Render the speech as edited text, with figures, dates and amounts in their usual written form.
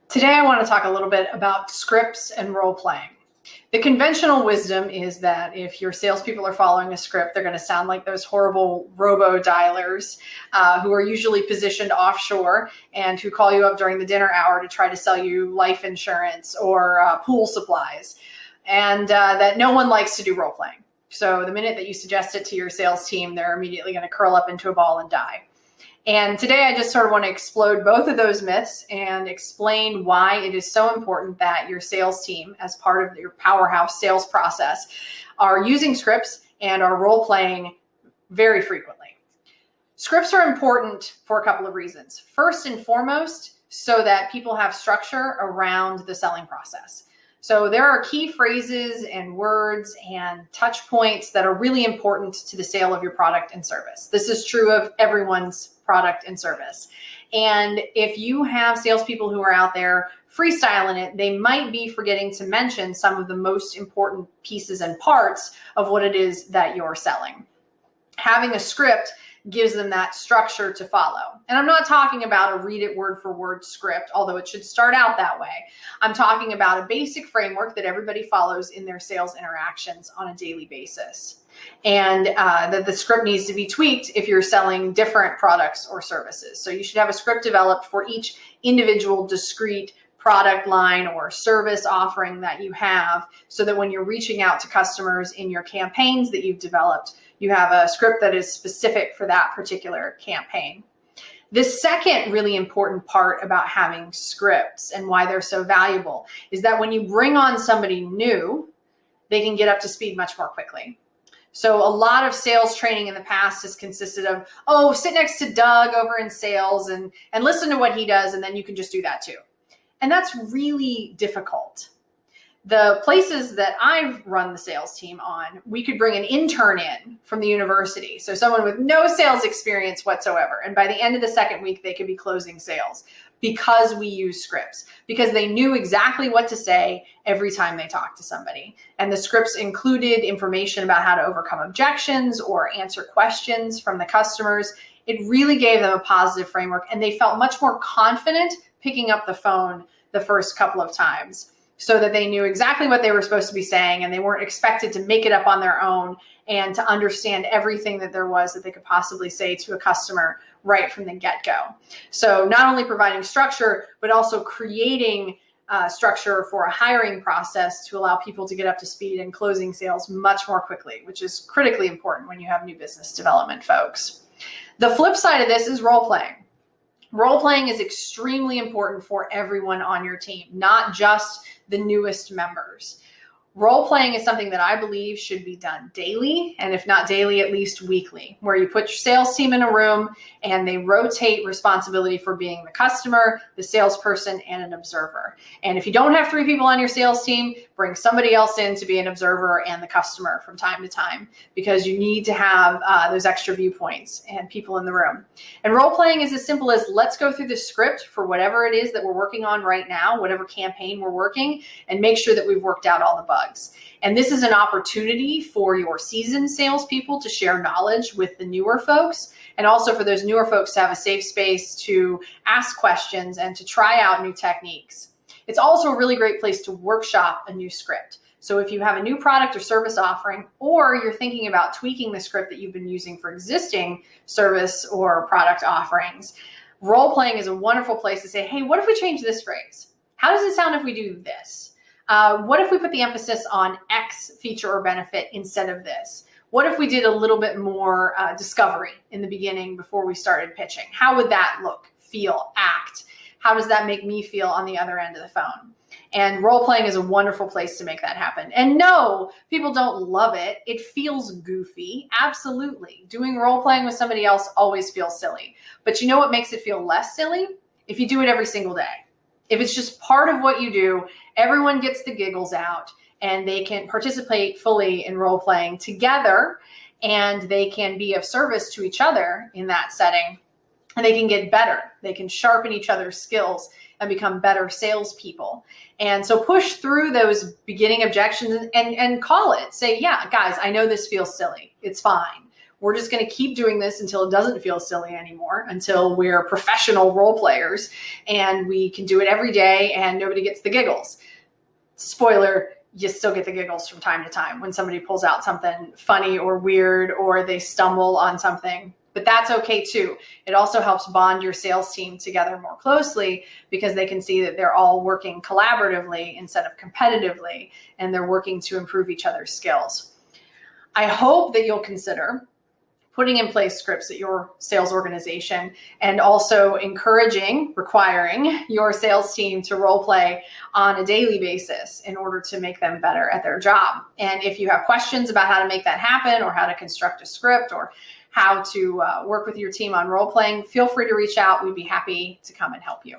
Today, I want to talk a little bit about scripts and role playing. The conventional wisdom is that if your salespeople are following a script, they're going to sound like those horrible robo dialers who are usually positioned offshore and who call you up during the dinner hour to try to sell you life insurance or pool supplies, and that no one likes to do role playing. So the minute that you suggest it to your sales team, they're immediately going to curl up into a ball and die. And today I just sort of want to explode both of those myths and explain why it is so important that your sales team, as part of your powerhouse sales process, are using scripts and are role playing very frequently. Scripts are important for a couple of reasons. First and foremost, so that people have structure around the selling process. So there are key phrases and words and touch points that are really important to the sale of your product and service. This is true of everyone's product and service. And if you have salespeople who are out there freestyling it, they might be forgetting to mention some of the most important pieces and parts of what it is that you're selling. Having a script gives them that structure to follow. And I'm not talking about a read it word for word script, although it should start out that way. I'm talking about a basic framework that everybody follows in their sales interactions on a daily basis. And that the script needs to be tweaked if you're selling different products or services. So you should have a script developed for each individual discrete product line or service offering that you have, so that when you're reaching out to customers in your campaigns that you've developed, you have a script that is specific for that particular campaign. The second really important part about having scripts and why they're so valuable is that when you bring on somebody new, they can get up to speed much more quickly. So a lot of sales training in the past has consisted of, oh, sit next to Doug over in sales and listen to what he does, and then you can just do that too. And that's really difficult. The places that I've run the sales team on, we could bring an intern in from the university. So someone with no sales experience whatsoever. And by the end of the second week, they could be closing sales because we use scripts, because they knew exactly what to say every time they talked to somebody. And the scripts included information about how to overcome objections or answer questions from the customers. It really gave them a positive framework, and they felt much more confident picking up the phone the first couple of times, so that they knew exactly what they were supposed to be saying, and they weren't expected to make it up on their own and to understand everything that there was that they could possibly say to a customer right from the get-go. So not only providing structure, but also creating structure for a hiring process to allow people to get up to speed and closing sales much more quickly, which is critically important when you have new business development folks. The flip side of this is role playing. Role playing is extremely important for everyone on your team, not just the newest members. Role playing is something that I believe should be done daily, and if not daily, at least weekly, where you put your sales team in a room and they rotate responsibility for being the customer, the salesperson, and an observer. And if you don't have 3 people on your sales team, bring somebody else in to be an observer and the customer from time to time, because you need to have those extra viewpoints and people in the room. And role playing is as simple as, let's go through the script for whatever it is that we're working on right now, whatever campaign we're working, and make sure that we've worked out all the bugs. And this is an opportunity for your seasoned salespeople to share knowledge with the newer folks, and also for those newer folks to have a safe space to ask questions and to try out new techniques. It's also a really great place to workshop a new script. So if you have a new product or service offering, or you're thinking about tweaking the script that you've been using for existing service or product offerings, role playing is a wonderful place to say, hey, what if we change this phrase? How does it sound if we do this? What if we put the emphasis on X feature or benefit instead of this? What if we did a little bit more discovery in the beginning before we started pitching? How would that look, feel, act? How does that make me feel on the other end of the phone? And role playing is a wonderful place to make that happen. And no, people don't love it. It feels goofy. Absolutely. Doing role playing with somebody else always feels silly. But you know what makes it feel less silly? If you do it every single day. If it's just part of what you do, everyone gets the giggles out and they can participate fully in role playing together, and they can be of service to each other in that setting, and they can get better. They can sharpen each other's skills and become better salespeople. And so push through those beginning objections and call it. Say, yeah, guys, I know this feels silly. It's fine. We're just going to keep doing this until it doesn't feel silly anymore, until we're professional role players and we can do it every day and nobody gets the giggles. Spoiler, you still get the giggles from time to time when somebody pulls out something funny or weird or they stumble on something. But that's okay too. It also helps bond your sales team together more closely because they can see that they're all working collaboratively instead of competitively, and they're working to improve each other's skills. I hope that you'll consider putting in place scripts at your sales organization and also requiring your sales team to role play on a daily basis in order to make them better at their job. And if you have questions about how to make that happen or how to construct a script or how to work with your team on role playing, feel free to reach out. We'd be happy to come and help you.